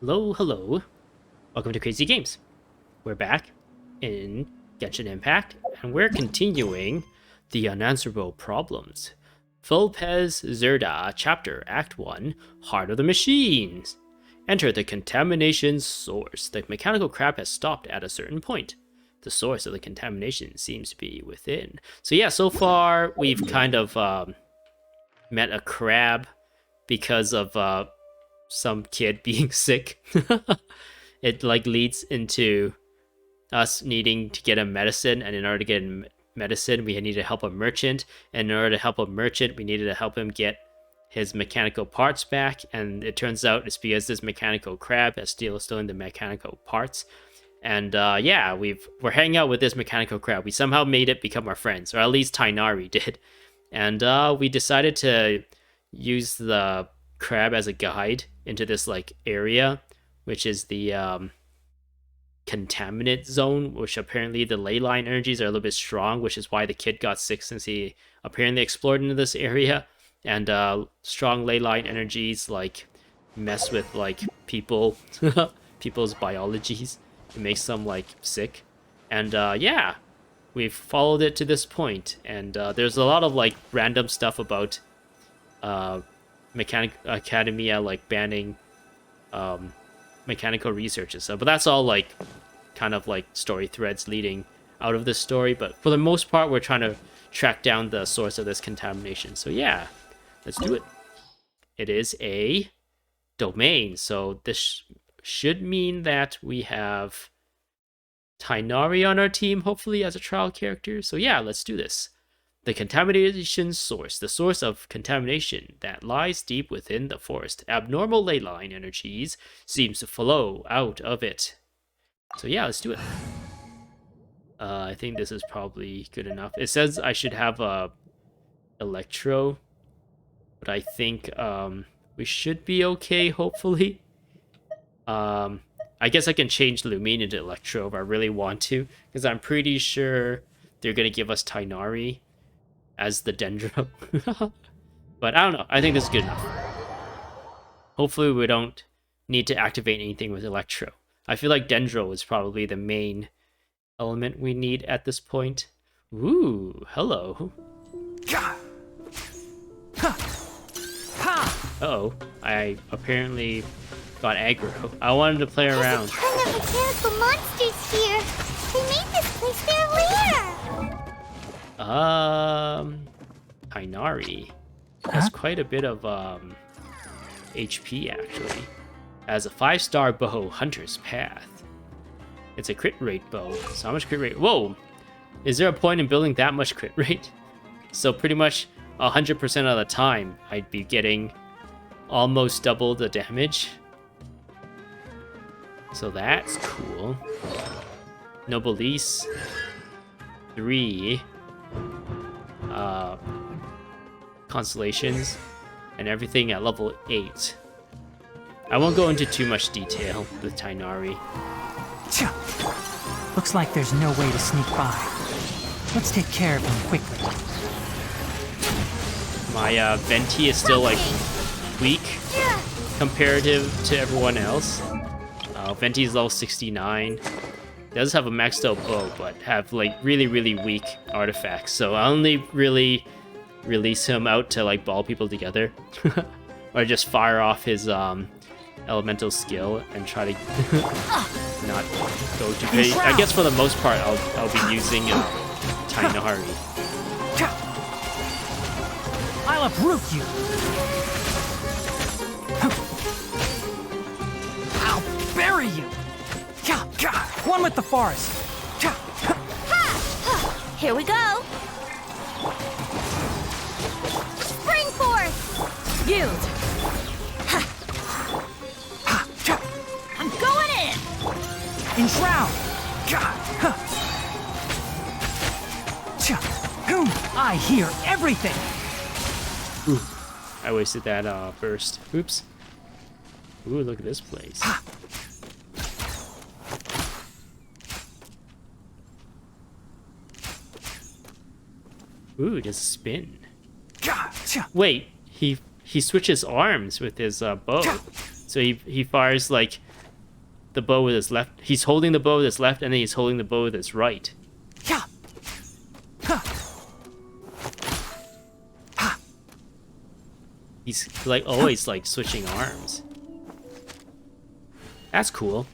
Hello, hello. Welcome to Crazy Games. We're back in Genshin Impact, and we're continuing the Unanswerable Problems. Vulpes Zerda Chapter Act I, Heart of the Machines. Enter the contamination source. The mechanical crab has stopped at a certain point. The source of the contamination seems to be within. So yeah, so far we've kind of met a crab because of some kid being sick. It like leads into us needing to get a medicine, and in order to get medicine we need to help a merchant, and in order to help a merchant we needed to help him get his mechanical parts back, and it turns out it's because this mechanical crab has stolen the mechanical parts. And yeah, we're hanging out with this mechanical crab. We somehow made it become our friends, or at least Tighnari did. And we decided to use the crab as a guide into this like area, which is the contaminant zone, which apparently the ley line energies are a little bit strong, which is why the kid got sick, since he apparently explored into this area. And strong ley line energies like mess with like people's biologies. It makes them like sick. And yeah, we've followed it to this point, and there's a lot of like random stuff about Mechanic Academia like banning mechanical research and stuff, but that's all like kind of like story threads leading out of this story. But for the most part, we're trying to track down the source of this contamination. So yeah, let's do it. It is a domain, so this should mean that we have Tighnari on our team, hopefully, as a trial character. So yeah, let's do this. The contamination source, the source of contamination that lies deep within the forest. Abnormal ley line energies seems to flow out of it. So yeah, let's do it. I think this is probably good enough. It says I should have a electro, but I think we should be okay, hopefully. I guess I can change Lumine into electro if I really want to, because I'm pretty sure they're gonna give us Tighnari as the Dendro. But I don't know. I think this is good enough. Hopefully we don't need to activate anything with Electro. I feel like Dendro is probably the main element we need at this point. Ooh, hello. Uh-oh. I apparently got aggro. I wanted to play around. There's a ton of mechanical monsters here. They made this place their lair. Tighnari has quite a bit of HP actually. As a 5-star bow, Hunter's Path. It's a crit rate bow. So how much crit rate? Whoa! Is there a point in building that much crit rate? So pretty much 100% of the time, I'd be getting almost double the damage. So that's cool. Noblesse 3. Constellations and everything at level 8. I won't go into too much detail with Tighnari. Looks like there's no way to sneak by. Let's take care of him quickly. My Venti is still like weak comparative to everyone else. Venti is level 69. Does have a maxed out bow, but have like really weak artifacts. So I only really release him out to like ball people together, or just fire off his elemental skill and try to not go too crazy. I guess for the most part, I'll be using Tighnari. I'll uproot you. I'll bury you. One with the forest. Here we go. Spring force. Yield. I'm going in. Enshroud. I hear everything. Ooh, I wasted that burst. Oops. Ooh, look at this place. Ooh, just spin. Wait, he switches arms with his bow. So he fires like the bow with his left. He's holding the bow with his left, and then he's holding the bow with his right. Yeah. Huh. He's like always like switching arms. That's cool.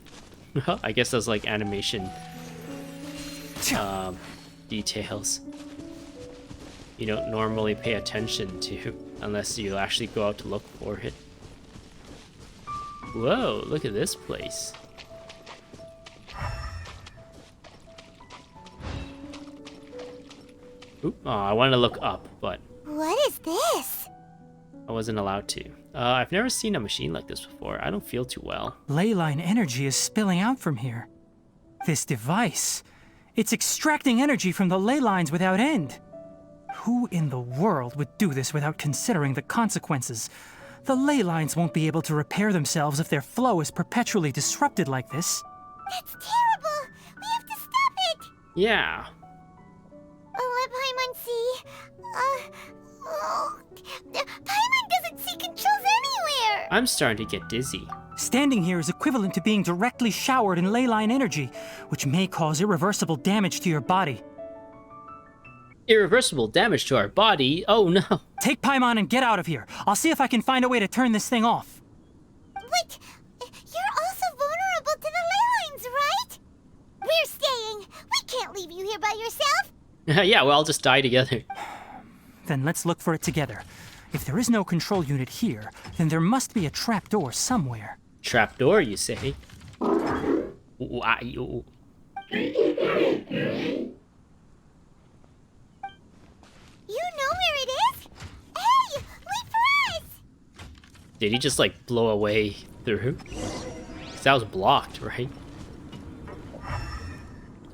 I guess that's like animation details you don't normally pay attention to unless you actually go out to look for it. Whoa, look at this place. Oop, oh, I wanted to look up, but What is this? I wasn't allowed to. I've never seen a machine like this before. I don't feel too well. Ley line energy is spilling out from here. This device, it's extracting energy from the ley lines without end. Who in the world would do this without considering the consequences? The ley lines won't be able to repair themselves if their flow is perpetually disrupted like this. That's terrible! We have to stop it! Yeah. Oh, let Paimon see. Paimon doesn't see controls anywhere! I'm starting to get dizzy. Standing here is equivalent to being directly showered in ley line energy, which may cause irreversible damage to your body. Irreversible damage to our body? Oh no. Take Paimon and get out of here. I'll see if I can find a way to turn this thing off. But you're also vulnerable to the ley lines, right? We're staying. We can't leave you here by yourself. Yeah, we'll all just die together. Then let's look for it together. If there is no control unit here, then there must be a trapdoor somewhere. Trapdoor, you say? Why? You know where it is? Hey, wait for us! Did he just like blow away through? 'Cause that was blocked, right?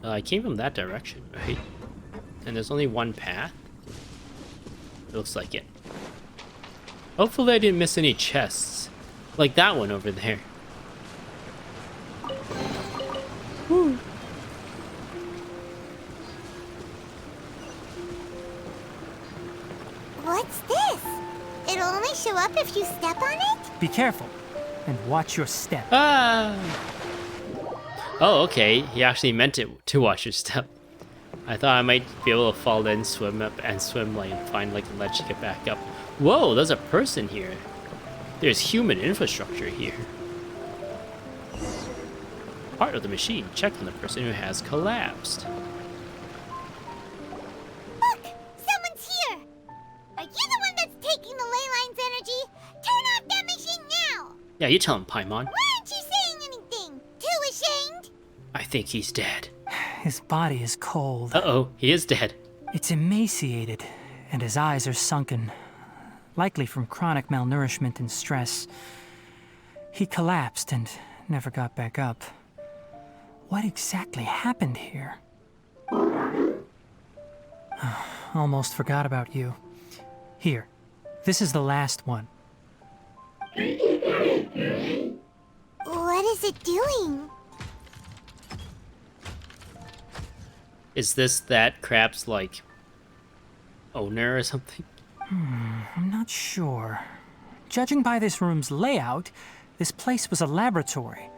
I came from that direction, right? And there's only one path? It looks like it. Hopefully I didn't miss any chests. Like that one over there. Woo. What's this? It'll only show up if you step on it? Be careful, and watch your step. Ah! Oh, okay. He actually meant it to watch your step. I thought I might be able to fall in, swim up, and swim like and find like a ledge to get back up. Whoa, there's a person here. There's human infrastructure here. Part of the machine. Check on the person who has collapsed. Look! Someone's here! Are you the one that's taking the ley line's energy? Turn off that machine now! Yeah, you tell him, Paimon. Why aren't you saying anything? Too ashamed? I think he's dead. His body is cold. Uh-oh, he is dead. It's emaciated, and his eyes are sunken, likely from chronic malnourishment and stress. He collapsed and never got back up. What exactly happened here? Almost forgot about you. Here, this is the last one. What is it doing? Is this that crab's like owner or something? I'm not sure. Judging by this room's layout, this place was a laboratory.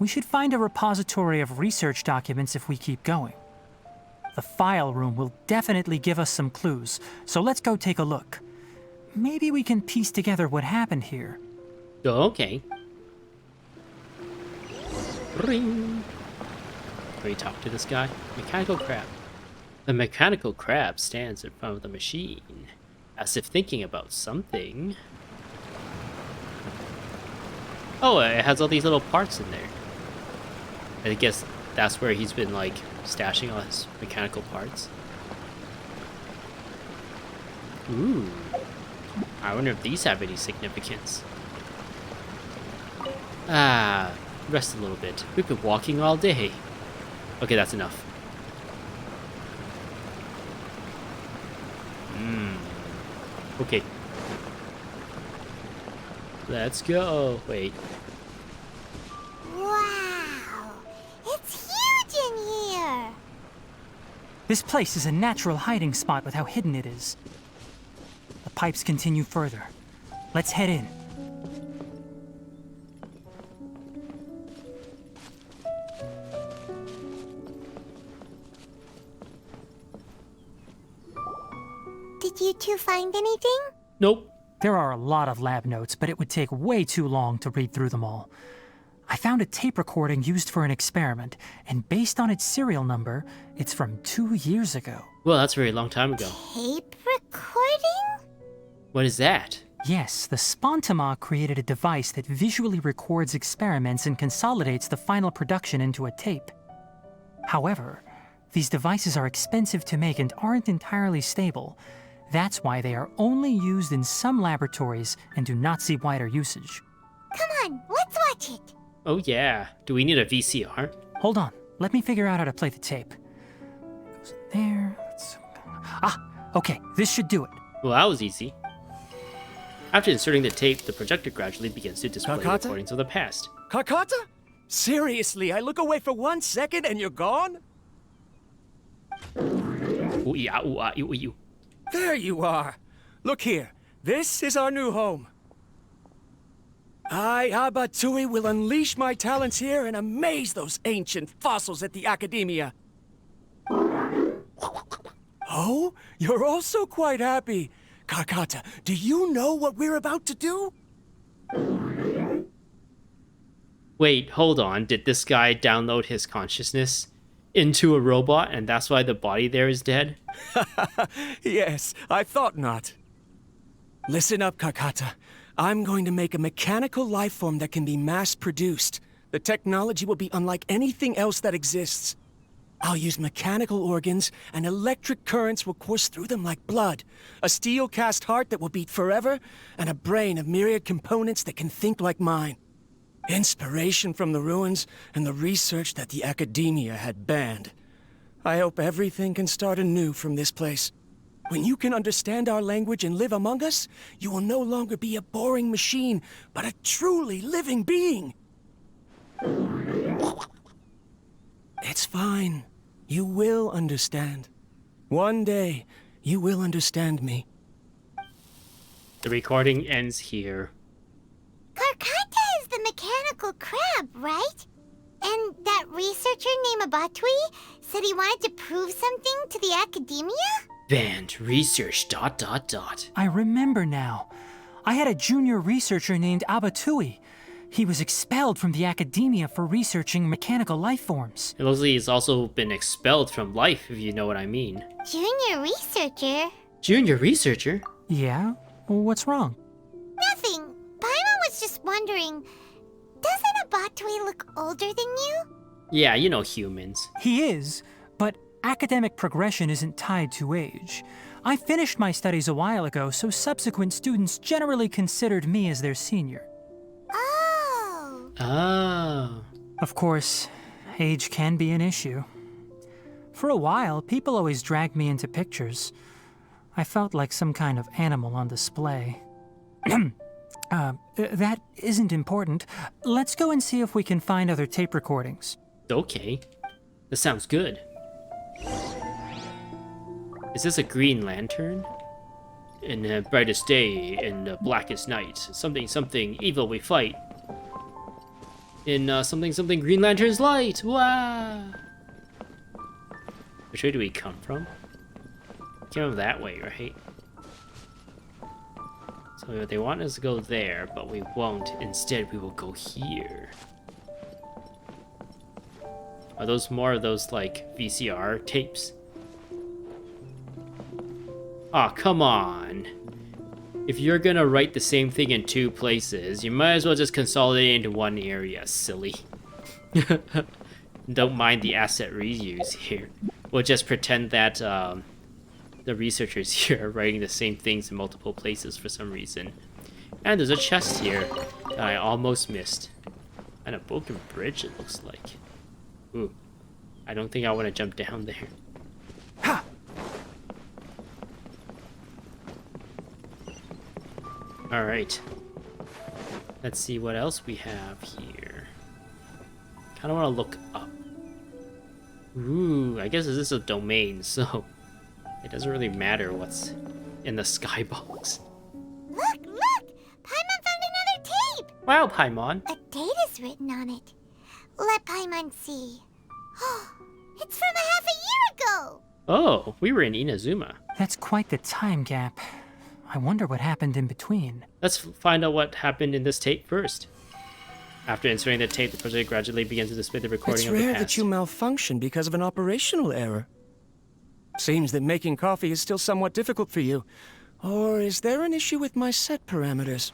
We should find a repository of research documents if we keep going. The file room will definitely give us some clues, so let's go take a look. Maybe we can piece together what happened here. Oh, okay. Ring. Can we talk to this guy? Mechanical crab. The mechanical crab stands in front of the machine, as if thinking about something. Oh, it has all these little parts in there. I guess that's where he's been like stashing all his mechanical parts. Ooh. I wonder if these have any significance. Ah, rest a little bit. We've been walking all day. Okay, that's enough. Okay. Let's go. Wait. Wow! It's huge in here! This place is a natural hiding spot with how hidden it is. The pipes continue further. Let's head in. you two find anything? Nope. There are a lot of lab notes, but it would take way too long to read through them all. I found a tape recording used for an experiment, and based on its serial number, it's from 2 years ago. Well, that's a very long time ago. Tape recording? What is that? Yes, the Spontama created a device that visually records experiments and consolidates the final production into a tape. However, these devices are expensive to make and aren't entirely stable. That's why they are only used in some laboratories and do not see wider usage. Come on, let's watch it. Oh yeah. Do we need a VCR? Hold on, let me figure out how to play the tape. It goes in there. Okay, this should do it. Well, that was easy. After inserting the tape, the projector gradually begins to display Karakata? recordings of the past. Karakata? Seriously, I look away for 1 second and you're gone? Ooh, yeah, ooh, ah, ooh, ooh. There you are. Look here. This is our new home. I, Abatui, will unleash my talents here and amaze those ancient fossils at the Academia. Oh, you're also quite happy. Karakata, do you know what we're about to do? Wait, hold on. Did this guy download his consciousness into a robot and that's why the body there is dead? Yes, I thought not. Listen up, Karakata. I'm going to make a mechanical life form that can be mass-produced. The technology will be unlike anything else that exists. I'll use mechanical organs, and electric currents will course through them like blood. A steel-cast heart that will beat forever, and a brain of myriad components that can think like mine. Inspiration from the ruins and the research that the Academia had banned. I hope everything can start anew from this place. When you can understand our language and live among us, you will no longer be a boring machine, but a truly living being. It's fine. You will understand. One day, you will understand me. The recording ends here. Karakata is the mechanical crab, right? And that researcher named Abatui said he wanted to prove something to the Academia? Banned research ... I remember now. I had a junior researcher named Abatui. He was expelled from the Academia for researching mechanical life forms. It looks like he's also been expelled from life, if you know what I mean. Junior researcher? Junior researcher? Yeah? Well, what's wrong? Nothing. Paimon was just wondering, doesn't Abatui look older than you? Yeah, you know humans. He is, but academic progression isn't tied to age. I finished my studies a while ago, so subsequent students generally considered me as their senior. Oh. Oh. Of course, age can be an issue. For a while, people always dragged me into pictures. I felt like some kind of animal on display. That isn't important. Let's go and see if we can find other tape recordings. Okay. This sounds good. Is this a Green Lantern? In the brightest day, in the blackest night, something something evil we fight. In something something Green Lantern's light. Wow. Which way do we come from? Came that way, right? So they want us to go there, but we won't. Instead, we will go here. Are those more of those, like, VCR tapes? Aw, oh, come on. If you're gonna write the same thing in two places, you might as well just consolidate it into one area, silly. Don't mind the asset reuse here. We'll just pretend that the researchers here are writing the same things in multiple places for some reason. And there's a chest here that I almost missed. And a broken bridge, it looks like. Ooh, I don't think I want to jump down there. Ha! Alright. Let's see what else we have here. Kinda wanna look up. Ooh, I guess this is a domain, so it doesn't really matter what's in the skybox. Look, look! Paimon found another tape! Wow, Paimon. A date is written on it. Let Paimon see. Oh, it's from a half a year ago! Oh, we were in Inazuma. That's quite the time gap. I wonder what happened in between. Let's find out what happened in this tape first. After inserting the tape, the project gradually begins to display the recording It's of the rare past. that you malfunction because of an operational error. Seems that making coffee is still somewhat difficult for you. Or is there an issue with my set parameters?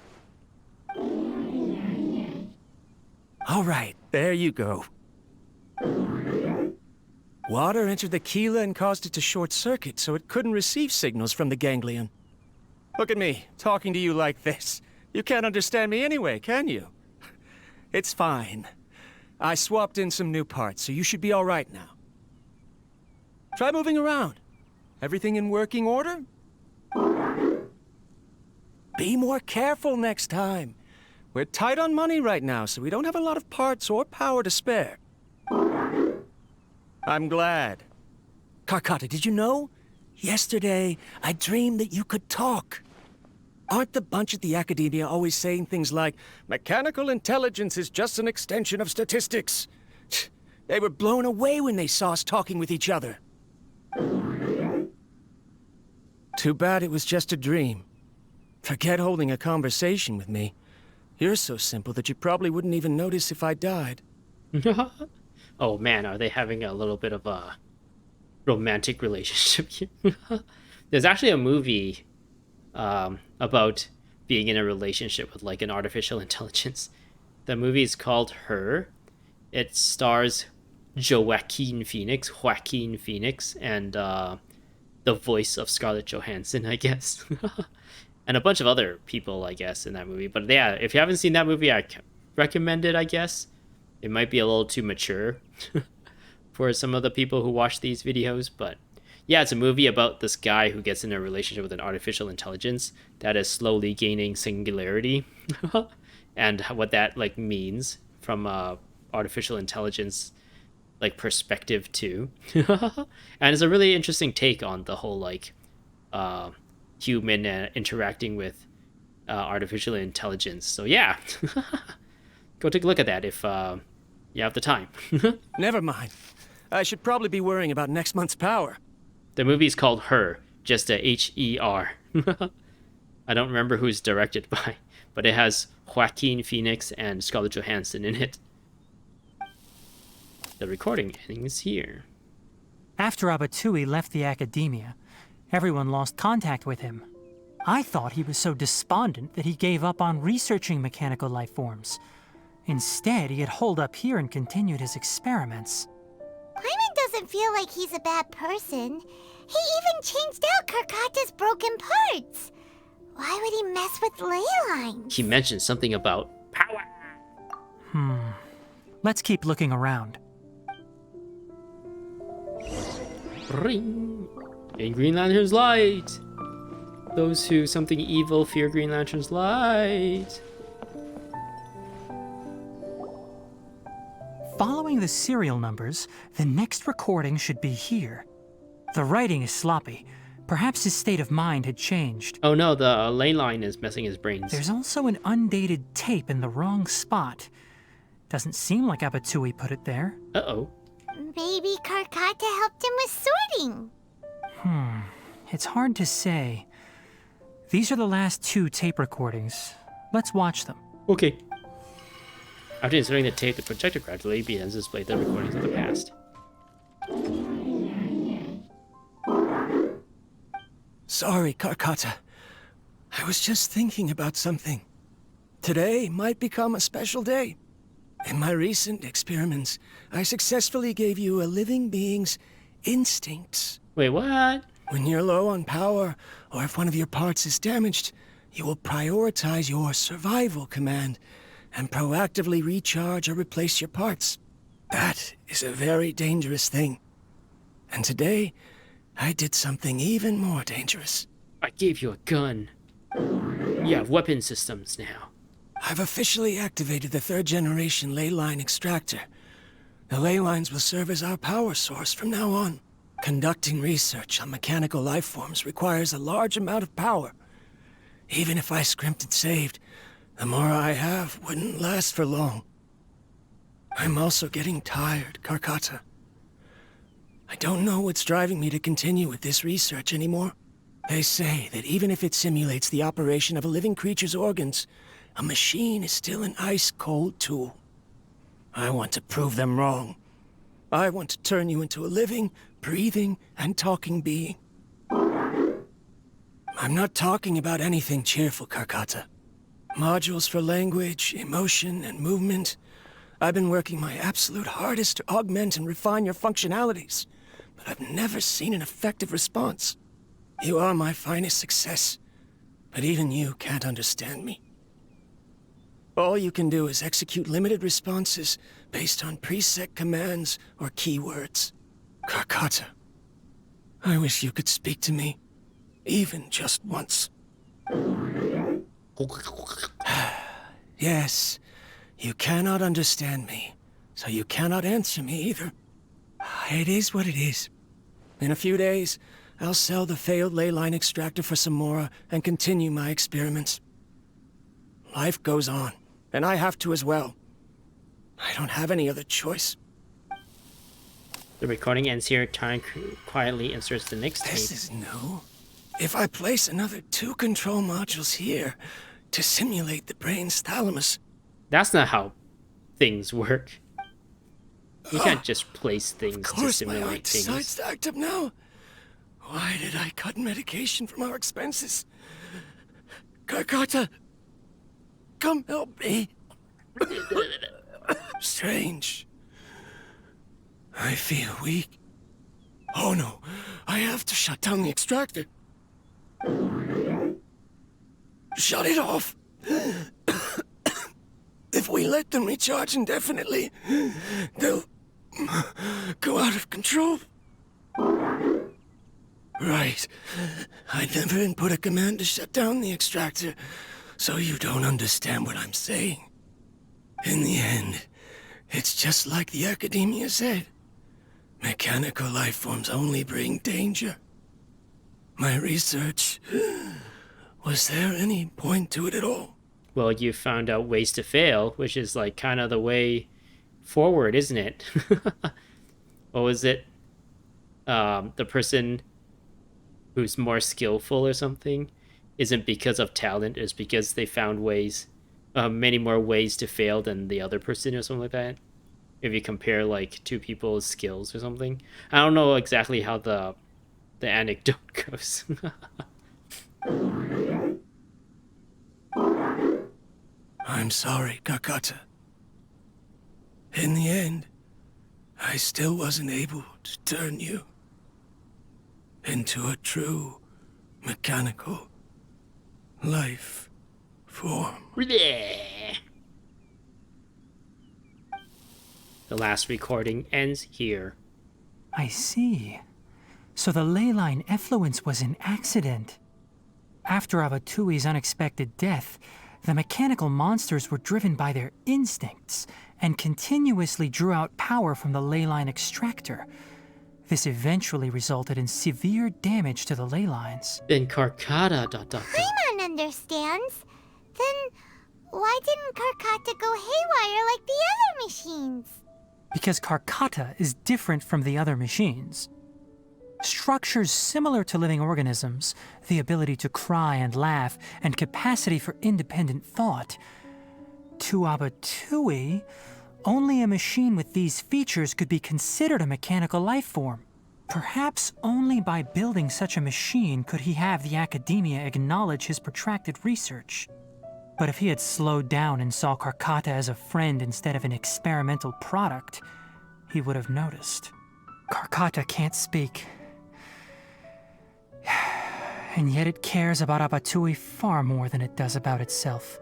All right, there you go. Water entered the chela and caused it to short circuit, so it couldn't receive signals from the ganglion. Look at me, talking to you like this. You can't understand me anyway, can you? It's fine. I swapped in some new parts, so you should be all right now. Try moving around. Everything in working order? Be more careful next time. We're tight on money right now, so we don't have a lot of parts or power to spare. I'm glad. Karakata, did you know? Yesterday, I dreamed that you could talk. Aren't the bunch at the Academia always saying things like, mechanical intelligence is just an extension of statistics? They were blown away when they saw us talking with each other. Too bad it was just a dream. Forget holding a conversation with me. You're so simple that you probably wouldn't even notice if I died. Oh man, are they having a little bit of a romantic relationship here? There's actually a movie about being in a relationship with like an artificial intelligence. The movie is called Her. It stars Joaquin Phoenix, and the voice of Scarlett Johansson, I guess. And a bunch of other people, I guess, in that movie. But yeah, if you haven't seen that movie, I recommend it, I guess. It might be a little too mature for some of the people who watch these videos, but yeah, it's a movie about this guy who gets in a relationship with an artificial intelligence that is slowly gaining singularity, and what that like means from artificial intelligence like perspective too. And it's a really interesting take on the whole like human interacting with artificial intelligence. So yeah, go take a look at that if you have the time. Never mind. I should probably be worrying about next month's power. The movie's called Her, just a Her. I don't remember who's directed by, but it has Joaquin Phoenix and Scarlett Johansson in it. The recording ends here. After Abatui left the Academia, everyone lost contact with him. I thought he was so despondent that he gave up on researching mechanical life forms. Instead, he had holed up here and continued his experiments. Paimon doesn't feel like he's a bad person. He even changed out Karakata's broken parts. Why would he mess with ley lines? He mentioned something about power. Let's keep looking around. Ring. In Green Lantern's light. Those who something evil fear Green Lantern's light. Following the serial numbers, the next recording should be here. The writing is sloppy. Perhaps his state of mind had changed. Oh no, the ley line is messing his brains. There's also an undated tape in the wrong spot. Doesn't seem like Abatui put it there. Uh-oh. Maybe Karakata helped him with sorting. It's hard to say. These are the last 2 tape recordings. Let's watch them. Okay. After inserting the tape, the projector gradually begins to display the recordings of the past. Sorry, Karakata. I was just thinking about something. Today might become a special day. In my recent experiments, I successfully gave you a living being's instincts. Wait, what? When you're low on power, or if one of your parts is damaged, you will prioritize your survival command and proactively recharge or replace your parts. That is a very dangerous thing. And today, I did something even more dangerous. I gave you a gun. You have weapon systems now. I've officially activated the 3rd generation ley line extractor. The ley lines will serve as our power source from now on. Conducting research on mechanical life forms requires a large amount of power. Even if I scrimped and saved, the more I have wouldn't last for long. I'm also getting tired, Karakata. I don't know what's driving me to continue with this research anymore. They say that even if it simulates the operation of a living creature's organs, a machine is still an ice-cold tool. I want to prove them wrong. I want to turn you into a living, breathing, and talking being. I'm not talking about anything cheerful, Karakata. Modules for language, emotion, and movement. I've been working my absolute hardest to augment and refine your functionalities, but I've never seen an effective response. You are my finest success, but even you can't understand me. All you can do is execute limited responses based on preset commands or keywords. Karakata, I wish you could speak to me, even just once. Yes, you cannot understand me, so you cannot answer me either. It is what it is. In a few days, I'll sell the failed ley line extractor for some more and continue my experiments. Life goes on, and I have to as well. I don't have any other choice. The recording ends here. Time quietly inserts the next tape. This is new. If I place another 2 control modules here to simulate the brain's thalamus... That's not how things work. You can't just place things to Of course, my simulate heart decides things. to act up now. Why did I cut medication from our expenses? Karakata, come help me. Strange. I feel weak. Oh no, I have to shut down the extractor. Shut it off. If we let them recharge indefinitely, they'll go out of control. Right. I never input a command to shut down the extractor, so you don't understand what I'm saying. In the end, it's just like the academia said. Mechanical life forms only bring danger. My research... Was there any point to it at all? Well, you found out ways to fail, which is like kind of the way forward, isn't it? What was it? The person who's more skillful or something isn't because of talent, it's because they found ways, many more ways to fail than the other person or something like that. If you compare like 2 people's skills or something. I don't know exactly how the anecdote goes. I'm sorry, Karakata. In the end, I still wasn't able to turn you into a true mechanical life form. The last recording ends here. I see. So the ley line effluence was an accident. After Abatui's unexpected death, the mechanical monsters were driven by their instincts and continuously drew out power from the ley line extractor. This eventually resulted in severe damage to the ley lines. Then Karakata... Paimon understands. Then why didn't Karakata go haywire like the other machines? Because Karakata is different from the other machines. Structures similar to living organisms, the ability to cry and laugh, and capacity for independent thought. To Abatui, only a machine with these features could be considered a mechanical life form. Perhaps only by building such a machine could he have the academia acknowledge his protracted research. But if he had slowed down and saw Karakata as a friend instead of an experimental product, he would have noticed. Karakata can't speak. And yet it cares about Abatui far more than it does about itself.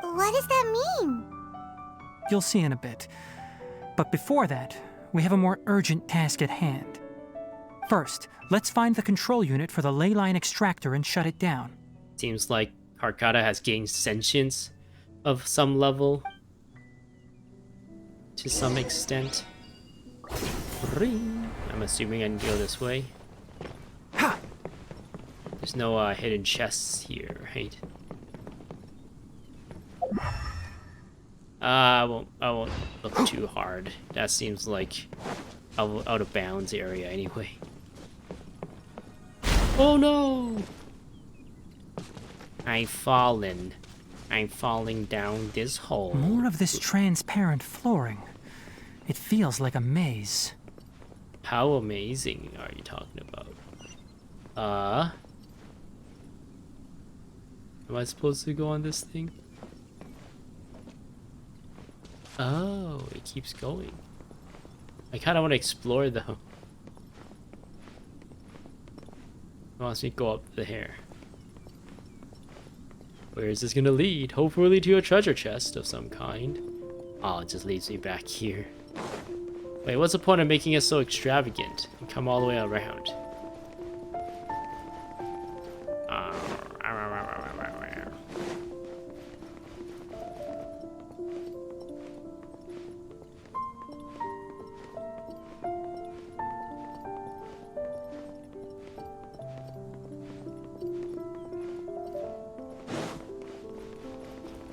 What does that mean? You'll see in a bit. But before that, we have a more urgent task at hand. First, let's find the control unit for the ley line extractor and shut it down. Seems like Karakata has gained sentience of some level. To some extent. I'm assuming I can go this way. Ha! There's no hidden chests here, right? I won't look too hard. That seems like out of bounds area anyway. Oh no! I've fallen. I'm falling down this hole. More of this transparent flooring. It feels like a maze. How amazing are you talking about? Am I supposed to go on this thing? Oh, it keeps going. I kind of want to explore though. It wants me to go up there. Where is this gonna lead? Hopefully to a treasure chest of some kind. Oh, it just leads me back here. Wait, what's the point of making it so extravagant and come all the way around?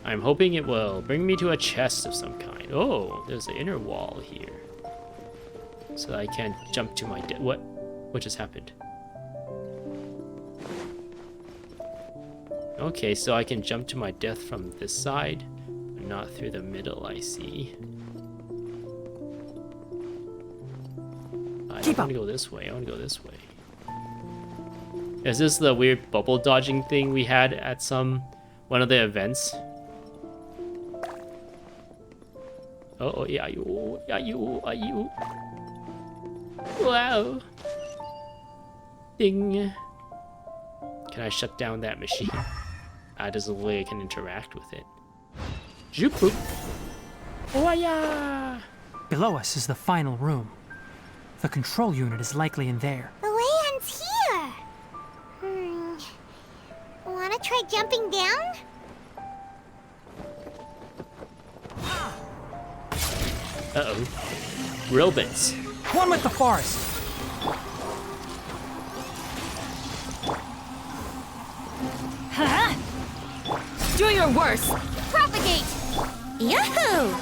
I'm hoping it will bring me to a chest of some kind. Oh, there's an inner wall here. So that I can't jump to my death. What? What just happened? Okay, so I can jump to my death from this side, but not through the middle, I see. I don't want to go this way. I want to go this way. Is this the weird bubble dodging thing we had at one of the events? Oh, yeah, you. Wow. Ding. Can I shut down that machine? There's a way I can interact with it. Zoop. Oh, yeah. Below us is the final room. The control unit is likely in there. The way ends here. Wanna try jumping down? Uh-oh. Robots. One with the forest. Huh? Do your worst. Propagate. Yahoo!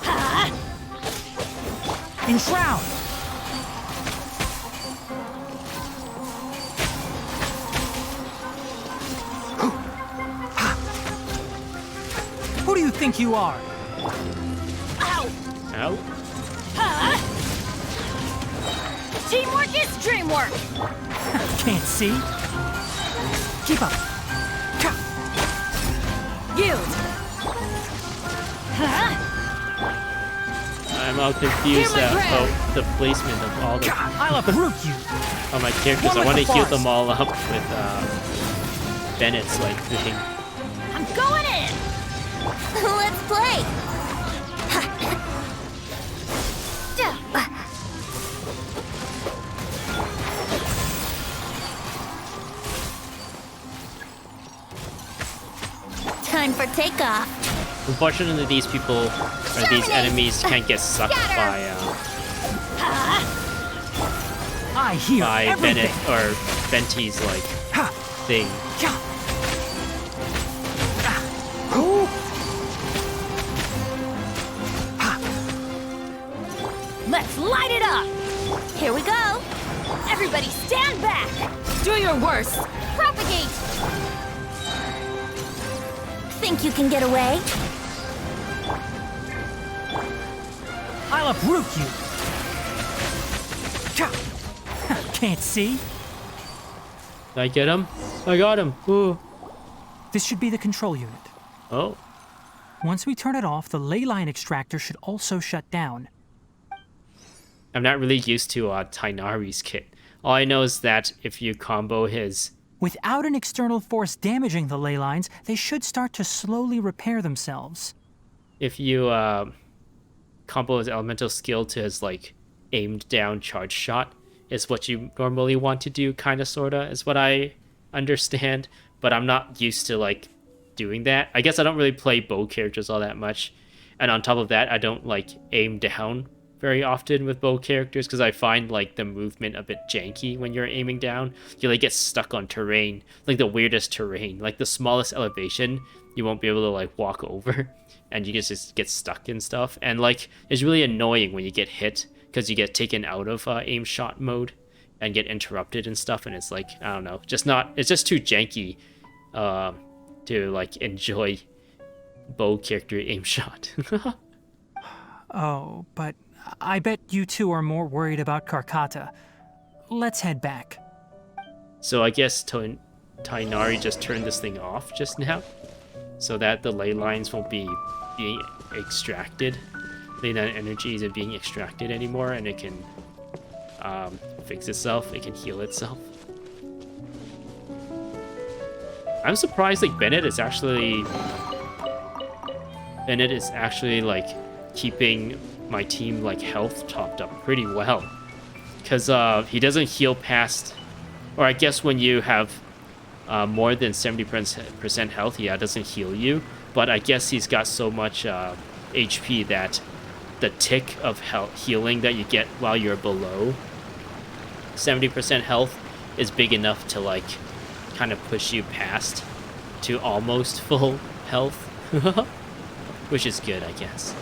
Huh? Enshroud. Who do you think you are? Ow! Ow. Huh? Teamwork is dreamwork. Can't see. Keep up. Yield. Huh? I'm all confused Hear my at prayer. the placement of all the I'll uproot you. my characters. I One want to with the heal forest. them all up with Bennett's like thing. I'm going in. Let's play! Time for takeoff. Unfortunately, these people or these enemies can't get sucked by I hear everything. Bennett or Venti's like Ha! thing. Ja. Ooh. Let's light it up. Here we go. Everybody stand back. Do your worst. Propagate. Think you can get away? I'll uproot you. Ja. Can't see. Did I get him? I got him. Ooh. This should be the control unit. Oh. Once we turn it off, the ley line extractor should also shut down. I'm not really used to Tighnari's kit. All I know is that if you combo his... Without an external force damaging the ley lines, they should start to slowly repair themselves. If you combo his elemental skill to his like aimed down charge shot is what you normally want to do, kind of sorta is what I understand, but I'm not used to like doing that. I guess I don't really play bow characters all that much, and on top of that I don't like aim down very often with bow characters because I find like the movement a bit janky when you're aiming down. You like get stuck on terrain, like the weirdest terrain, like the smallest elevation you won't be able to like walk over, and you just get stuck and stuff. And like it's really annoying when you get hit because you get taken out of aim shot mode and get interrupted and stuff. And it's like I don't know, just not. It's just too janky to like enjoy bow character aim shot. Oh, but I bet you two are more worried about Karakata. Let's head back. So I guess Tighnari just turned this thing off just now, so that the ley lines won't be being extracted. Ley line energy isn't being extracted anymore, and it can fix itself. It can heal itself. I'm surprised like Bennett is actually like keeping my team like health topped up pretty well, because he doesn't heal past, or I guess when you have more than 70% health, yeah, it doesn't heal you, but I guess he's got so much HP that the tick of healing that you get while you're below 70% health is big enough to like kind of push you past to almost full health, which is good, I guess.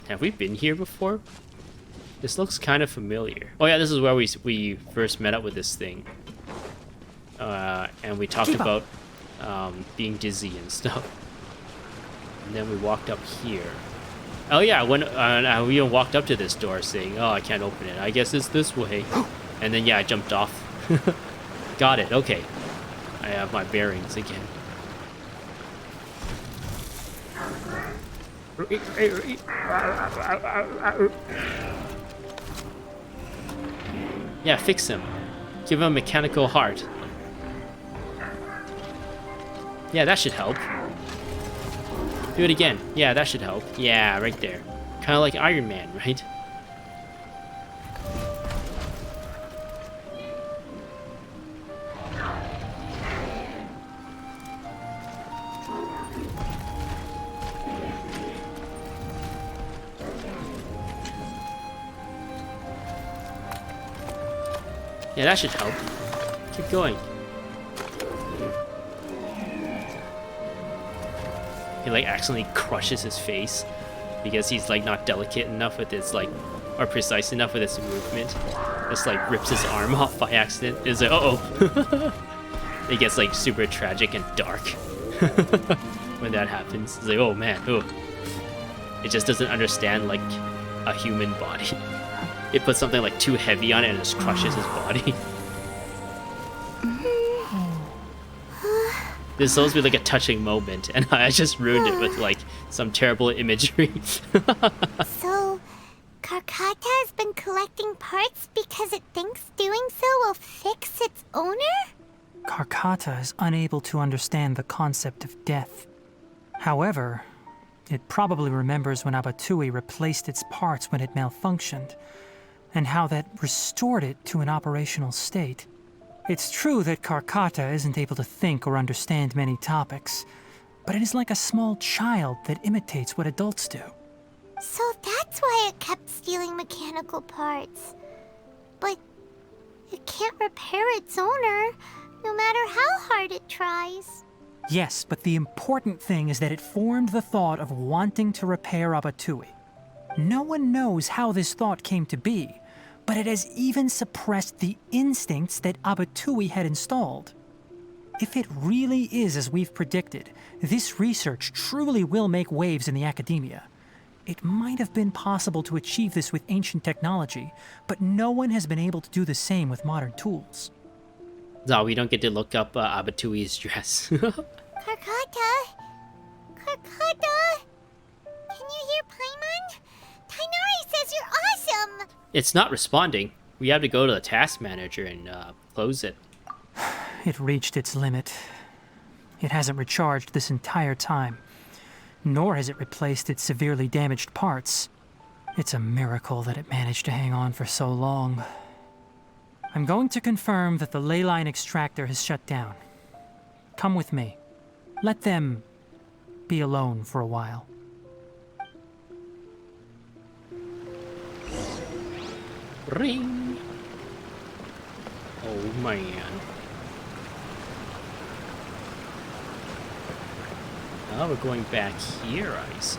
Have we been here before? This looks kind of familiar. Oh yeah, this is where we first met up with this thing. And we talked about being dizzy and stuff. And then we walked up here. Oh yeah, when we even walked up to this door saying, oh, I can't open it. I guess it's this way. And then yeah, I jumped off. Got it, okay. I have my bearings again. Yeah, fix him. Give him a mechanical heart. Yeah, that should help. Do it again. Yeah, that should help. Yeah, right there. Kind of like Iron Man, right? Yeah, that should help. Keep going. He like accidentally crushes his face because he's like not delicate enough with his like, or precise enough with his movement. Just like rips his arm off by accident. It's like, uh-oh. It gets like super tragic and dark when that happens. It's like, oh man, oh. It just doesn't understand like a human body. It puts something like too heavy on it and just crushes his body. This is supposed to be like a touching moment, and I just ruined it with like some terrible imagery. So, Karakata has been collecting parts because it thinks doing so will fix its owner? Karakata is unable to understand the concept of death. However, it probably remembers when Abatui replaced its parts when it malfunctioned, and how that restored it to an operational state. It's true that Karakata isn't able to think or understand many topics, but it is like a small child that imitates what adults do. So that's why it kept stealing mechanical parts. But it can't repair its owner, no matter how hard it tries. Yes, but the important thing is that it formed the thought of wanting to repair Abatui. No one knows how this thought came to be, but it has even suppressed the instincts that Abatui had installed. If it really is as we've predicted, this research truly will make waves in the academia. It might have been possible to achieve this with ancient technology, but no one has been able to do the same with modern tools. No, we don't get to look up Abatui's dress. Karakata? Karakata? Can you hear Paimon? Tighnari says you're awesome! It's not responding. We have to go to the task manager and close it. It reached its limit. It hasn't recharged this entire time, nor has it replaced its severely damaged parts. It's a miracle that it managed to hang on for so long. I'm going to confirm that the ley line extractor has shut down. Come with me. Let them be alone for a while. Ring. Oh man. Oh, we're going back here, I see.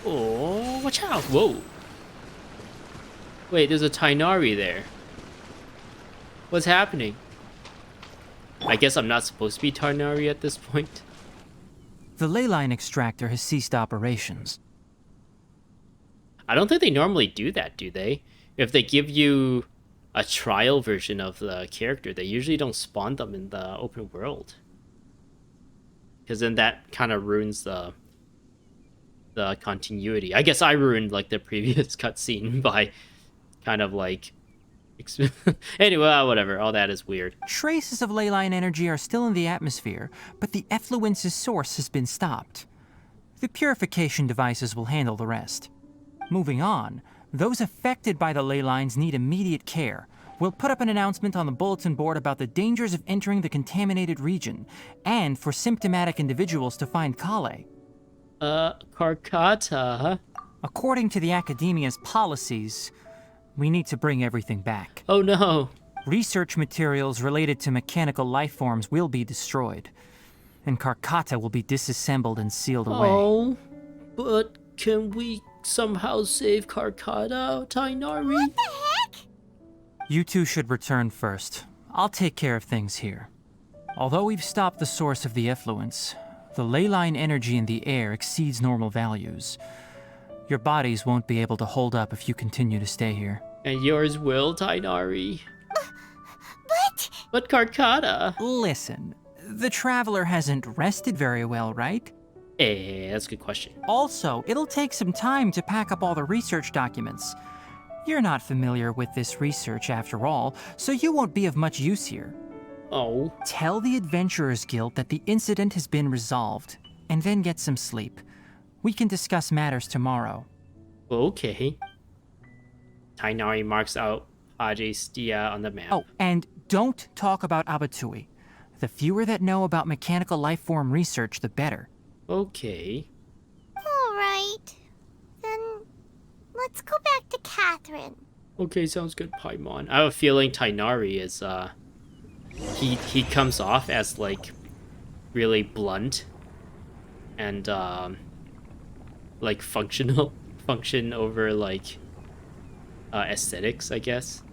Oh, watch out! Whoa! Wait, there's a Tighnari there. What's happening? I guess I'm not supposed to be Tighnari at this point. The ley line extractor has ceased operations. I don't think they normally do that, do they? If they give you a trial version of the character, they usually don't spawn them in the open world. Because then that kind of ruins the continuity. I guess I ruined like the previous cutscene by kind of like anyway, whatever. All that is weird. Traces of ley line energy are still in the atmosphere, but the effluence's source has been stopped. The purification devices will handle the rest. Moving on, those affected by the ley lines need immediate care. We'll put up an announcement on the bulletin board about the dangers of entering the contaminated region, and for symptomatic individuals to find Kale. Karakata. According to the Academia's policies, we need to bring everything back. Oh no. Research materials related to mechanical life forms will be destroyed, and Karakata will be disassembled and sealed away. Oh, but can we somehow save Karakata, Tighnari? What the heck? You two should return first. I'll take care of things here. Although we've stopped the source of the effluence, the ley line energy in the air exceeds normal values. Your bodies won't be able to hold up if you continue to stay here. And yours will, Tighnari. But... But Karakata. Listen, the Traveler hasn't rested very well, right? That's a good question. Also, it'll take some time to pack up all the research documents. You're not familiar with this research after all, so you won't be of much use here. Oh. Tell the Adventurers Guild that the incident has been resolved, and then get some sleep. We can discuss matters tomorrow. Okay. Tighnari marks out Pajestia on the map. Oh, and don't talk about Abatui. The fewer that know about mechanical life form research, the better. Okay. Alright. Then... let's go back to Catherine. Okay, sounds good, Paimon. I have a feeling Tighnari is, he comes off as, like, really blunt and, like, function over, like, aesthetics, I guess.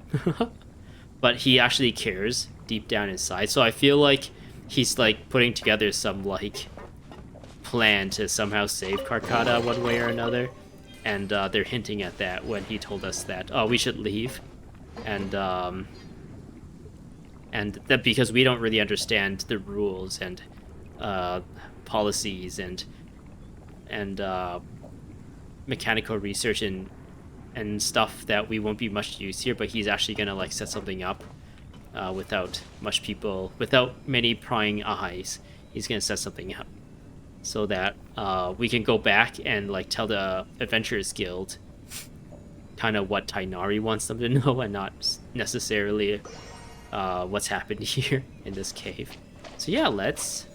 But he actually cares deep down inside, so I feel like he's, like, putting together some, like, plan to somehow save Karakata one way or another. And they're hinting at that when he told us that, oh, we should leave. And that because we don't really understand the rules and policies and mechanical research and stuff, that we won't be much use here, but he's actually gonna like set something up without many prying eyes. He's gonna set something up so that we can go back and like tell the Adventurers Guild kind of what Tighnari wants them to know, and not necessarily what's happened here in this cave. So yeah, let's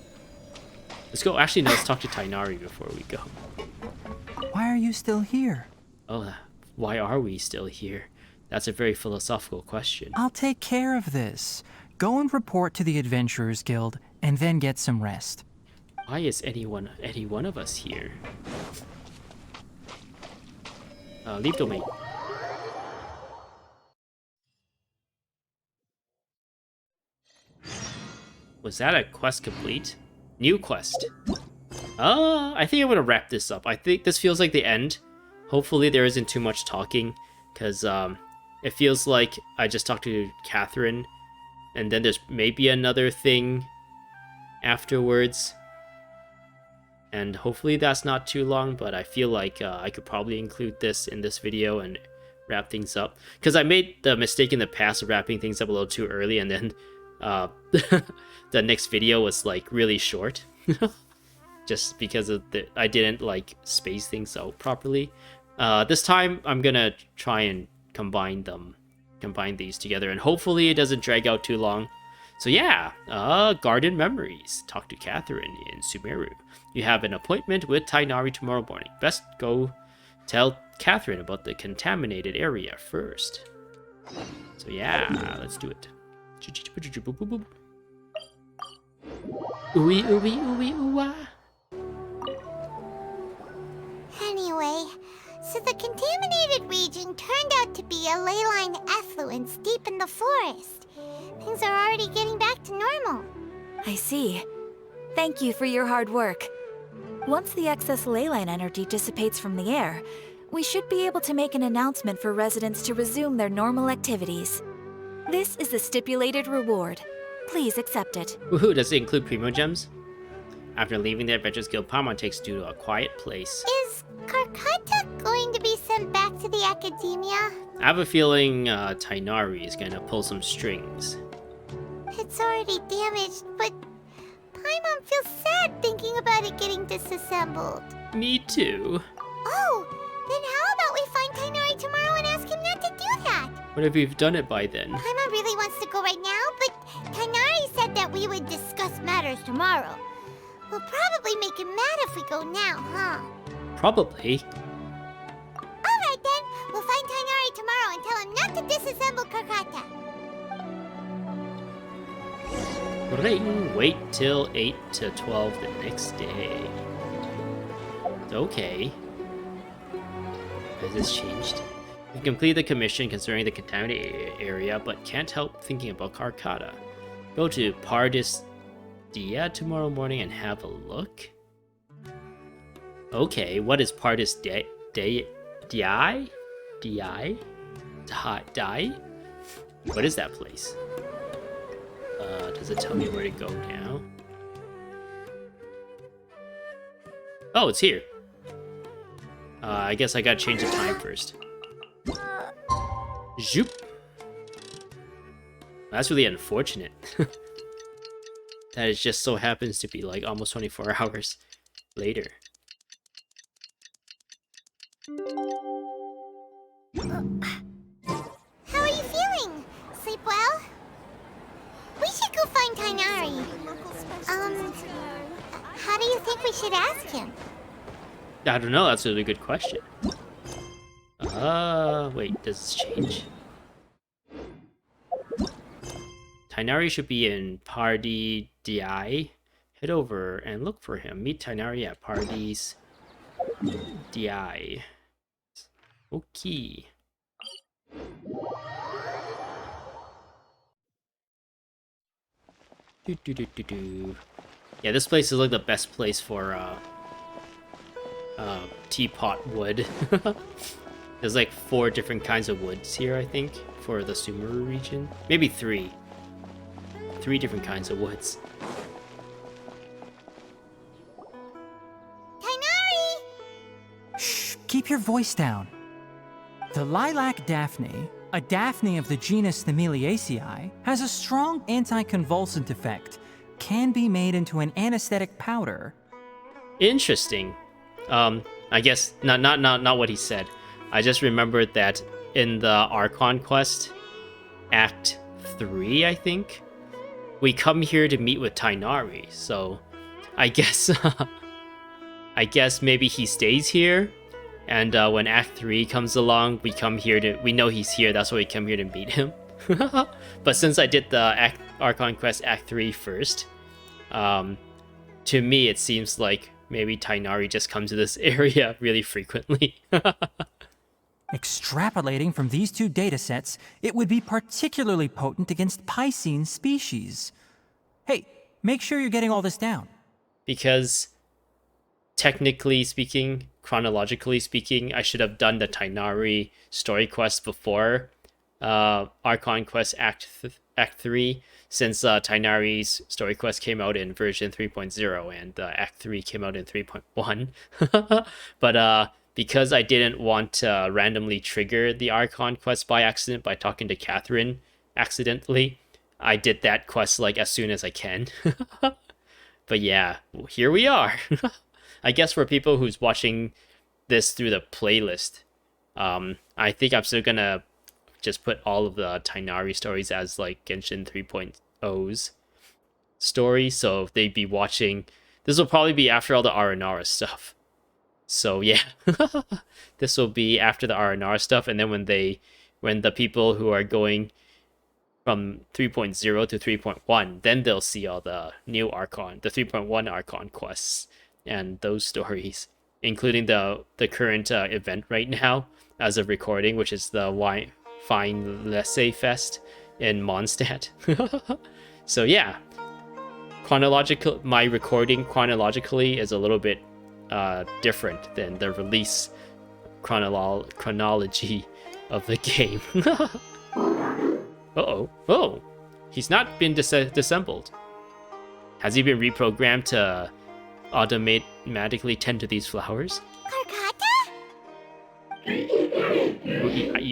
go. Actually, no, let's talk to Tighnari before we go. Why are you still here? Oh, why are we still here? That's a very philosophical question. I'll take care of this. Go and report to the Adventurers Guild, and then get some rest. Why is any one of us here? Leave domain. Was that a quest complete? New quest. I think I'm gonna wrap this up. I think this feels like the end. Hopefully there isn't too much talking, because it feels like I just talked to Catherine, and then there's maybe another thing afterwards. And hopefully that's not too long, but I feel like I could probably include this in this video and wrap things up. Because I made the mistake in the past of wrapping things up a little too early, and then the next video was like really short. Just because of I didn't like space things out properly. This time I'm gonna try and combine these together, and hopefully it doesn't drag out too long. So yeah, Garden Memories. Talk to Catherine in Sumeru. You have an appointment with Tighnari tomorrow morning. Best go tell Catherine about the contaminated area first. So yeah, let's do it. Ooey, ooey, ooey, ooah. Anyway, so the contaminated region turned out to be a ley-line effluence deep in the forest. Things are already getting back to normal. I see. Thank you for your hard work. Once the excess leyline energy dissipates from the air, we should be able to make an announcement for residents to resume their normal activities. This is the stipulated reward. Please accept it. Woohoo, does it include Primo Gems? After leaving the Adventures Guild, Paimon takes Stu to a quiet place. Is Karakata going to be sent back to the academia? I have a feeling Tighnari is gonna pull some strings. It's already damaged, but Paimon feels sad thinking about it getting disassembled. Me too. Oh, then how about we find Tighnari tomorrow and ask him not to do that? What if we've done it by then? Paimon really wants to go right now, but Tighnari said that we would discuss matters tomorrow. We'll probably make him mad if we go now, huh? Probably. Alright then, we'll find Tighnari tomorrow and tell him not to disassemble Karakata. Ring. Wait till 8 to 12 the next day. Okay. Has this changed? We complete the commission concerning the contaminated area, but can't help thinking about Karakata. Go to Pardis Dia tomorrow morning and have a look. Okay, what is Pardis Di? What is that place? Does it tell me where to go now? Oh, it's here. I guess I gotta change the time first. Zoop. That's really unfortunate. That it just so happens to be like almost 24 hours later. How are you feeling? Sleep well? We should go find Tighnari. How do you think we should ask him? I don't know, that's a really good question. Wait, does this change? Tighnari should be in Party Di. Head over and look for him. Meet Tighnari at Parties Di. Okay. Yeah, this place is like the best place for teapot wood. There's like 4 different kinds of woods here, I think, for the Sumeru region. Maybe 3. 3 different kinds of woods. Tighnari! Shh, keep your voice down. The lilac daphne, a daphne of the genus Thymilaceae, has a strong anticonvulsant effect. Can be made into an anesthetic powder. Interesting. I guess not what he said. I just remembered that in the Archon quest, Act 3, I think, we come here to meet with Tighnari. So, I guess maybe he stays here, and when Act 3 comes along, we know he's here. That's why we come here to meet him. But since I did the Archon quest Act 3 first, to me it seems like maybe Tighnari just comes to this area really frequently. Extrapolating from these 2 datasets, it would be particularly potent against Piscine species. Hey, make sure you're getting all this down. Because technically speaking, chronologically speaking, I should have done the Tighnari story quest before Archon quest Act 3, since Tighnari's story quest came out in version 3.0 and Act 3 came out in 3.1. But because I didn't want to randomly trigger the Archon quest by accident by talking to Catherine accidentally, I did that quest like as soon as I can. But yeah, here we are. I guess for people who's watching this through the playlist, I think I'm still gonna just put all of the Tighnari stories as like Genshin 3.0's story, so they'd be watching. This will probably be after all the Aranara stuff. So yeah, this will be after the R&R stuff, and then when the people who are going from 3.0 to 3.1, then they'll see all the new Archon, the 3.1 Archon quests, and those stories, including the current event right now as of recording, which is the Fine Laissez Fest in Mondstadt. So yeah, my recording chronologically is a little bit different than the release chronology of the game. Oh, he's not been disassembled. Has he been reprogrammed to automatically tend to these flowers? Karakata?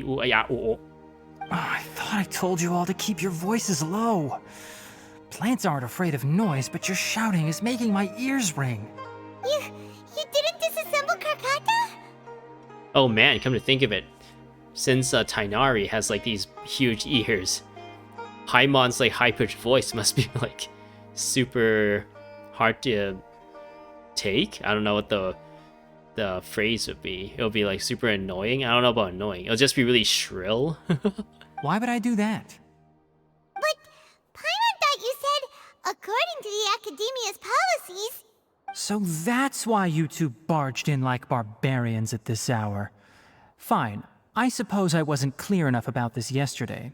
Oh, I thought I told you all to keep your voices low. Plants aren't afraid of noise, but your shouting is making my ears ring. You didn't disassemble Karakata? Oh man, come to think of it, since Tighnari has like these huge ears, Paimon's like high-pitched voice must be like super hard to take. I don't know what the phrase would be. It'll be like super annoying. I don't know about annoying. It'll just be really shrill. Why would I do that? But Paimon thought you said, according to the Academia's policies... So that's why you two barged in like barbarians at this hour. Fine. I suppose I wasn't clear enough about this yesterday.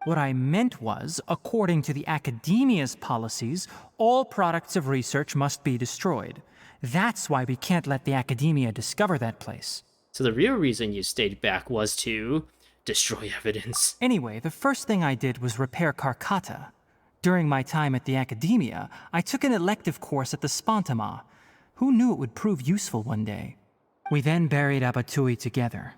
What I meant was, according to the Academia's policies, all products of research must be destroyed. That's why we can't let the Academia discover that place. So the real reason you stayed back was to destroy evidence. Anyway, the first thing I did was repair Karakata. During my time at the Academia, I took an elective course at the Spontama. Who knew it would prove useful one day? We then buried Abatui together.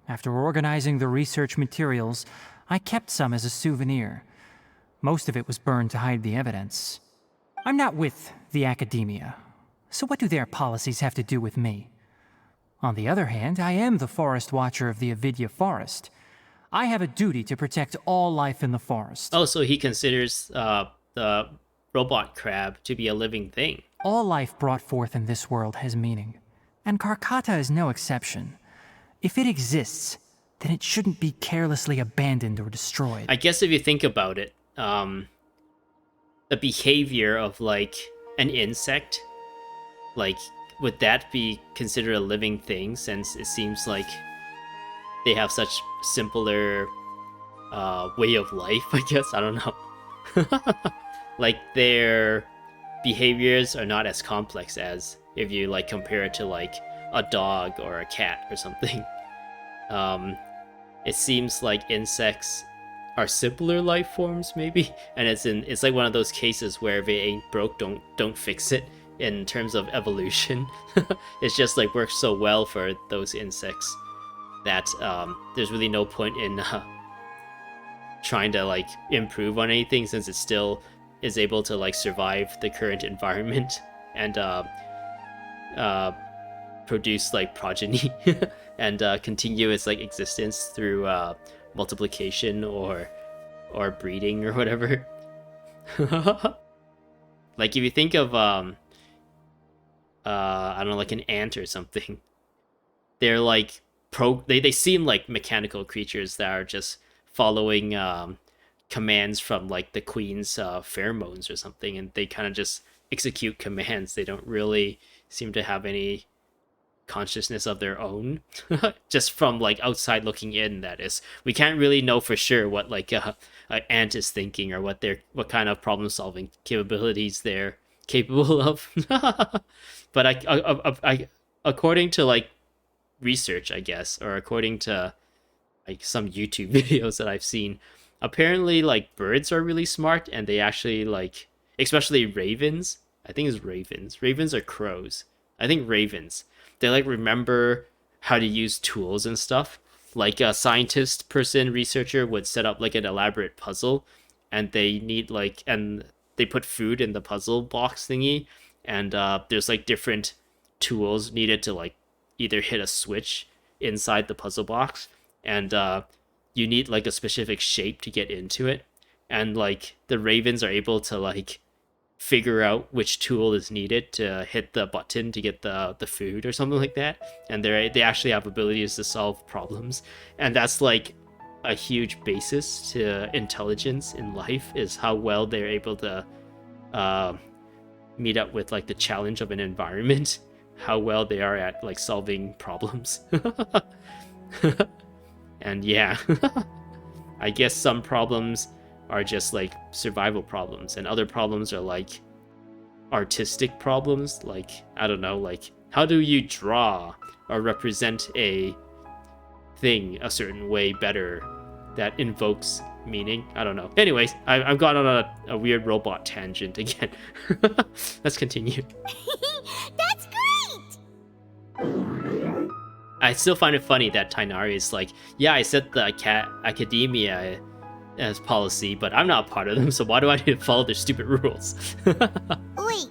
After organizing the research materials, I kept some as a souvenir. Most of it was burned to hide the evidence. I'm not with the Academia, so what do their policies have to do with me? On the other hand, I am the Forest Watcher of the Avidya Forest. I have a duty to protect all life in the forest. Oh, so he considers the robot crab to be a living thing. All life brought forth in this world has meaning, and Karakata is no exception. If it exists, then it shouldn't be carelessly abandoned or destroyed. I guess if you think about it, the behavior of like an insect, like would that be considered a living thing, since it seems like they have such simpler way of life, I guess? I don't know. Like their behaviors are not as complex as if you like compare it to like a dog or a cat or something. It seems like insects are simpler life forms, maybe, and it's like one of those cases where if it ain't broke, don't fix it. In terms of evolution, it's just like works so well for those insects that there's really no point in trying to like improve on anything, since it still is able to like survive the current environment and produce like progeny and continue its like existence through multiplication or breeding or whatever. Like if you think of I don't know, like an ant or something, they're like they seem like mechanical creatures that are just following commands from like the queen's pheromones or something, and they kind of just execute commands. They don't really seem to have any consciousness of their own. Just from like outside looking in, that is. We can't really know for sure what like an ant is thinking, or what kind of problem solving capabilities they're capable of. But I according to like research, I guess, or according to like some YouTube videos that I've seen, apparently like birds are really smart, and they actually like, especially ravens. I think it's ravens. Ravens or crows. I think ravens. They like remember how to use tools and stuff. Like a scientist person, researcher would set up like an elaborate puzzle, and they need like, and they put food in the puzzle box thingy, and there's like different tools needed to like either hit a switch inside the puzzle box, and you need like a specific shape to get into it, and like the ravens are able to like figure out which tool is needed to hit the button to get the food or something like that, and they actually have abilities to solve problems, and that's like a huge basis to intelligence in life, is how well they're able to meet up with like the challenge of an environment, how well they are at like solving problems. And yeah, I guess some problems are just like survival problems, and other problems are like artistic problems, like I don't know, like how do you draw or represent a thing a certain way better that invokes meaning. I don't know. Anyways, I've gone on a weird robot tangent again. Let's continue. That's great! I still find it funny that Tighnari is like, yeah, I set the academia as policy, but I'm not part of them, so why do I need to follow their stupid rules? Wait,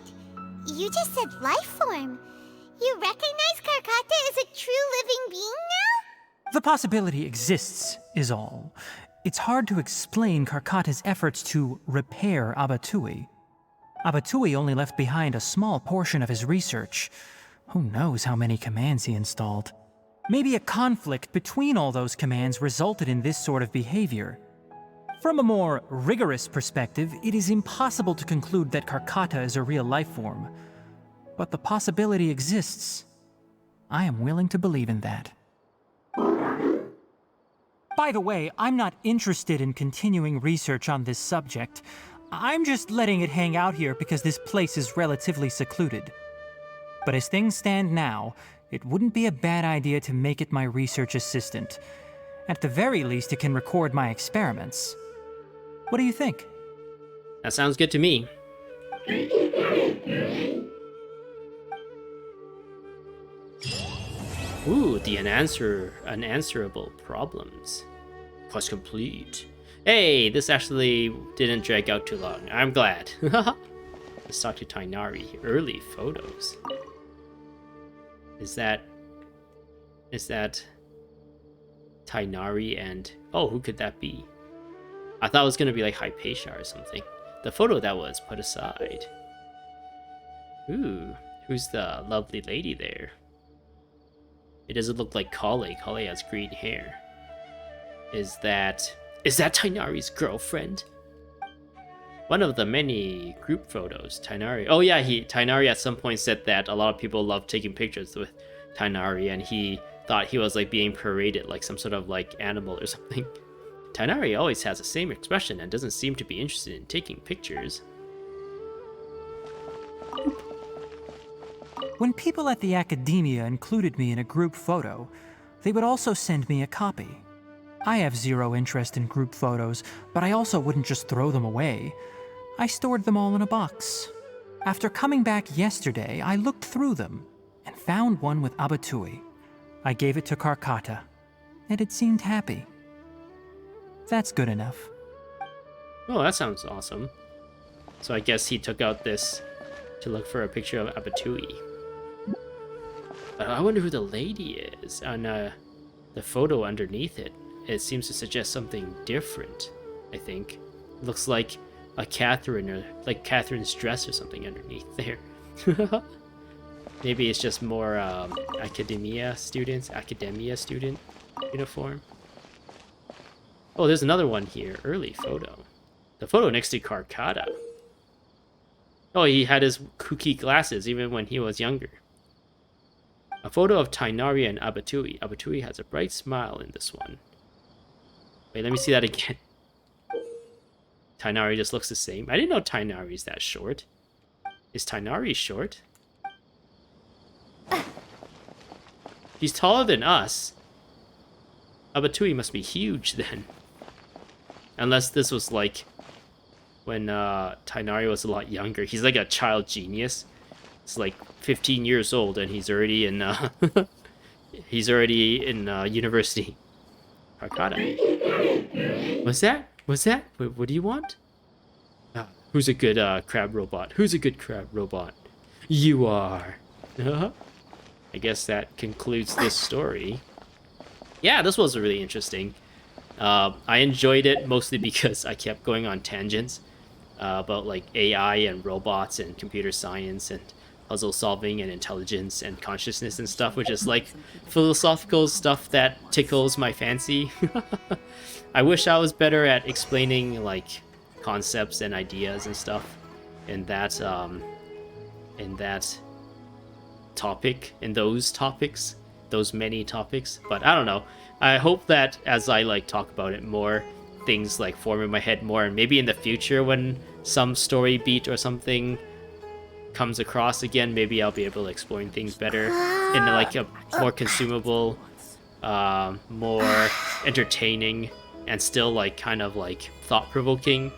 you just said life form. You recognize Karakata as a true living being now? The possibility exists, is all. It's hard to explain Karakata's efforts to repair Abatui. Abatui only left behind a small portion of his research. Who knows how many commands he installed? Maybe a conflict between all those commands resulted in this sort of behavior. From a more rigorous perspective, it is impossible to conclude that Karakata is a real life form. But the possibility exists. I am willing to believe in that. By the way, I'm not interested in continuing research on this subject. I'm just letting it hang out here because this place is relatively secluded. But as things stand now, it wouldn't be a bad idea to make it my research assistant. At the very least, it can record my experiments. What do you think? That sounds good to me. Ooh, the unanswerable problems. Quest complete. Hey, this actually didn't drag out too long. I'm glad. Let's talk to Tighnari. Early photos. Is that Tighnari and... Oh, who could that be? I thought it was going to be like Hypatia or something. The photo that was put aside. Ooh, who's the lovely lady there? It doesn't look like Kale. Kale has green hair. Is that Tighnari's girlfriend? One of the many group photos. Tighnari. Oh yeah, Tighnari at some point said that a lot of people love taking pictures with Tighnari, and he thought he was like being paraded like some sort of like animal or something. Tighnari always has the same expression and doesn't seem to be interested in taking pictures. When people at the academia included me in a group photo, they would also send me a copy. I have zero interest in group photos, but I also wouldn't just throw them away. I stored them all in a box. After coming back yesterday, I looked through them and found one with Abatui. I gave it to Karakata, and it seemed happy. That's good enough. Oh, that sounds awesome. So I guess he took out this to look for a picture of Abatui. But I wonder who the lady is. On the photo underneath it, it seems to suggest something different, I think. It looks like a Catherine, or like Catherine's dress or something underneath there. Maybe it's just more academia student uniform. Oh, there's another one here. Early photo. The photo next to Karakata. Oh, he had his kooky glasses even when he was younger. A photo of Tighnari and Abatui. Abatui has a bright smile in this one. Wait, let me see that again. Tighnari just looks the same. I didn't know Tighnari's that short. Is Tighnari short? He's taller than us. Abatui must be huge then. Unless this was like when Tighnari was a lot younger. He's like a child genius. He's like 15 years old and he's already in university. Karakata. What's that? What do you want? Who's a good crab robot? Who's a good crab robot? You are. I guess that concludes this story. Yeah, this was really interesting. I enjoyed it mostly because I kept going on tangents. about like AI and robots and computer science and puzzle solving and intelligence and consciousness and stuff, which is like philosophical stuff that tickles my fancy. I wish I was better at explaining like concepts and ideas and stuff in that topic, in those topics, those many topics. But I don't know. I hope that as I like talk about it more, things like form in my head more, and maybe in the future when some story beat or something comes across again, maybe I'll be able to explain things better in like a more consumable, more entertaining, and still like kind of like thought-provoking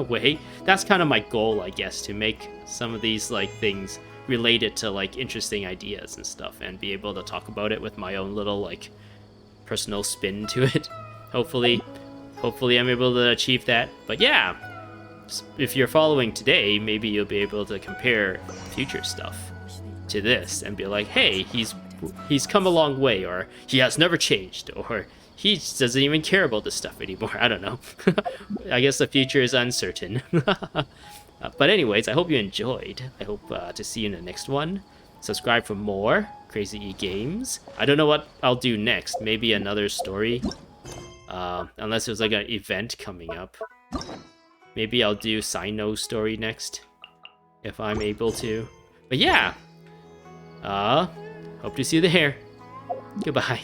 way. That's kind of my goal, I guess, to make some of these like things related to like interesting ideas and stuff, and be able to talk about it with my own little like personal spin to it. Hopefully I'm able to achieve that. But yeah, if you're following today, maybe you'll be able to compare future stuff to this and be like, hey, he's come a long way, or he has never changed, or he just doesn't even care about this stuff anymore. I don't know. I guess the future is uncertain. But anyways, I hope you enjoyed. I hope to see you in the next one. Subscribe for more Crazy E games. I don't know what I'll do next. Maybe another story. Unless there's like an event coming up. Maybe I'll do Sino's story next, if I'm able to. But yeah, hope to see you there. Goodbye.